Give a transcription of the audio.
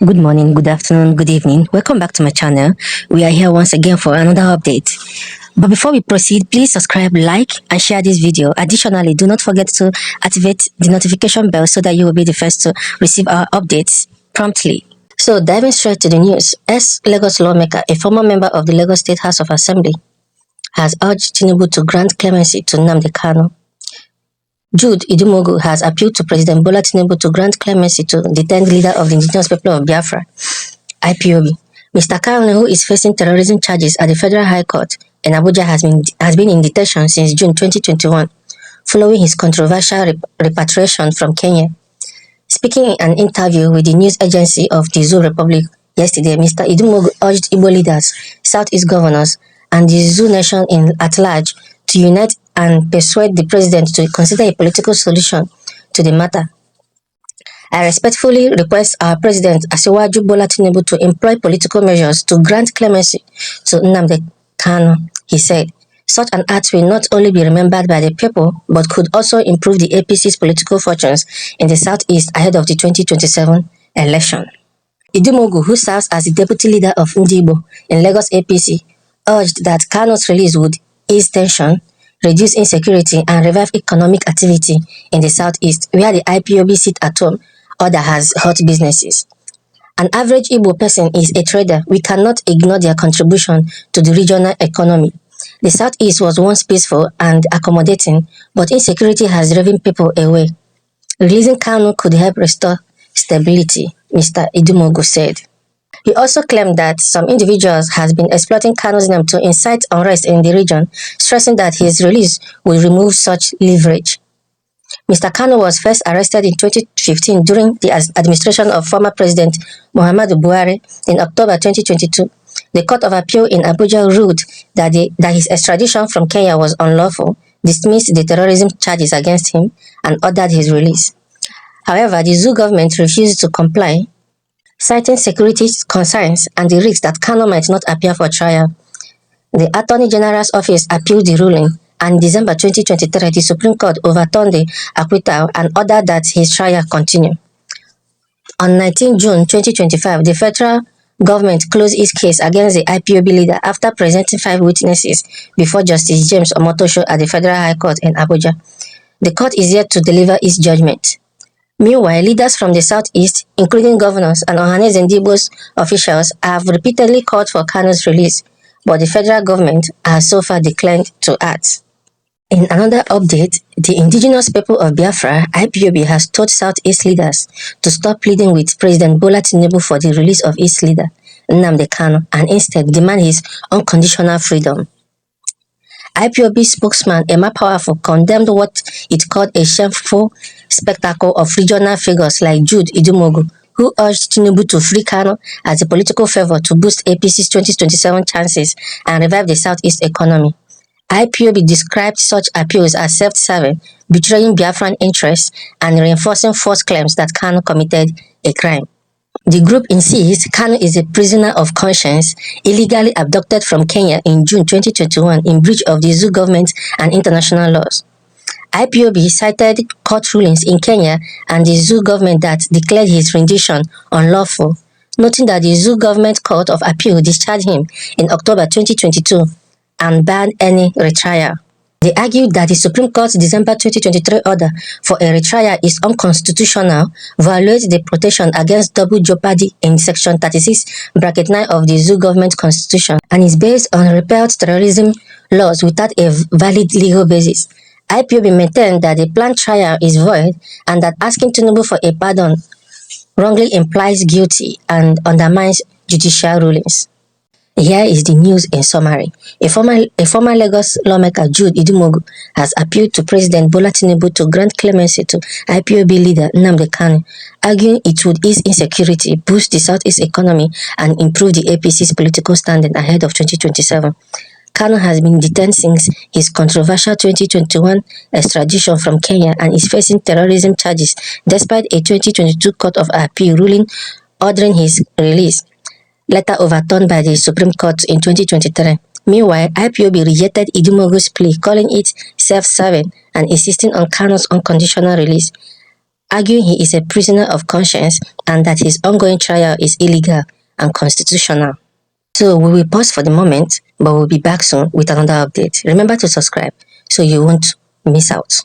Good morning, good afternoon, good evening. Welcome back to my channel. We are here once again for another update. But before we proceed, please subscribe, like, and share this video. Additionally, do not forget to activate the notification bell so that you will be the first to receive our updates promptly. So, diving straight to the news, ex-Lagos lawmaker, a former member of the Lagos State House of Assembly, has urged Tinubu to grant clemency to Nnamdi Kanu. Jude Idumogu has appealed to President Bola Tinubu to grant clemency to the 10th leader of the indigenous people of Biafra, IPOB. Mr. Kanu, who is facing terrorism charges at the Federal High Court in Abuja, has been in detention since June 2021, following his controversial repatriation from Kenya. Speaking in an interview with the news agency of the Zoo Republic yesterday, Mr. Idumogu urged Igbo leaders, Southeast governors, and the Zoo nation at large to unite and persuade the president to consider a political solution to the matter. I respectfully request our president, Asiwaju Bola Tinubu, to employ political measures to grant clemency to Nnamdi Kanu, he said. Such an act will not only be remembered by the people, but could also improve the APC's political fortunes in the southeast ahead of the 2027 election. Idumogu, who serves as the deputy leader of Ndibo in Lagos APC, urged that Kanu's release would ease tension, reduce insecurity, and revive economic activity in the southeast, where the IPOB sit at home or that has hot businesses. An average Igbo person is a trader. We cannot ignore their contribution to the regional economy. The southeast was once peaceful and accommodating, but insecurity has driven people away. Releasing Kanu could help restore stability, Mr. Idumogu said. He also claimed that some individuals has been exploiting Kanu's name to incite unrest in the region, stressing that his release will remove such leverage. Mr. Kanu was first arrested in 2015 during the administration of former President Muhammadu Buhari in October 2022. The Court of Appeal in Abuja ruled that his extradition from Kenya was unlawful, dismissed the terrorism charges against him, and ordered his release. However, the Zoo government refused to comply, citing security concerns and the risk that Kanu might not appear for trial. The Attorney General's office appealed the ruling, and in December 2023, the Supreme Court overturned the acquittal and ordered that his trial continue. On 19 June 2025, the federal government closed its case against the IPOB leader after presenting 5 witnesses before Justice James Omotosho at the Federal High Court in Abuja. The court is yet to deliver its judgment. Meanwhile, leaders from the southeast, including governors and Ohanes Ndibo's officials, have repeatedly called for Kanu's release, but the federal government has so far declined to act. In another update, the indigenous people of Biafra, IPOB, has told Southeast leaders to stop pleading with President Bola Tinubu for the release of its leader, Nnamdi Kanu, and instead demand his unconditional freedom. IPOB spokesman Emma Powerful condemned what it called a shameful spectacle of regional figures like Jude Idumogu, who urged Tinubu to free Kanu as a political favor to boost APC's 2027 chances and revive the Southeast economy. IPOB described such appeals as self-serving, betraying Biafran interests, and reinforcing false claims that Kanu committed a crime. The group insists Kanu is a prisoner of conscience, illegally abducted from Kenya in June 2021 in breach of the Zoo government and international laws. IPOB cited court rulings in Kenya and the Zoo government that declared his rendition unlawful, noting that the Zoo government court of appeal discharged him in October 2022 and banned any retrial. They argued that the Supreme Court's December 2023 order for a retrial is unconstitutional, violates the protection against double jeopardy in Section 36(9) of the Zoo government constitution, and is based on repealed terrorism laws without a valid legal basis. IPOB maintained that the planned trial is void and that asking Tinubu for a pardon wrongly implies guilty and undermines judicial rulings. Here is the news in summary. A former Lagos lawmaker, Jude Idumogu, has appealed to President Bola Tinubu to grant clemency to IPOB leader Nnamdi Kanu, arguing it would ease insecurity, boost the Southeast economy, and improve the APC's political standing ahead of 2027. Kanu has been detained since his controversial 2021 extradition from Kenya and is facing terrorism charges despite a 2022 Court of Appeal ruling ordering his release, later overturned by the Supreme Court in 2023. Meanwhile, IPOB rejected Idumogu's plea, calling it self-serving and insisting on Kanu's unconditional release. arguing he is a prisoner of conscience and that his ongoing trial is illegal and constitutional. So we will pause for the moment, but we'll be back soon with another update. Remember to subscribe so you won't miss out.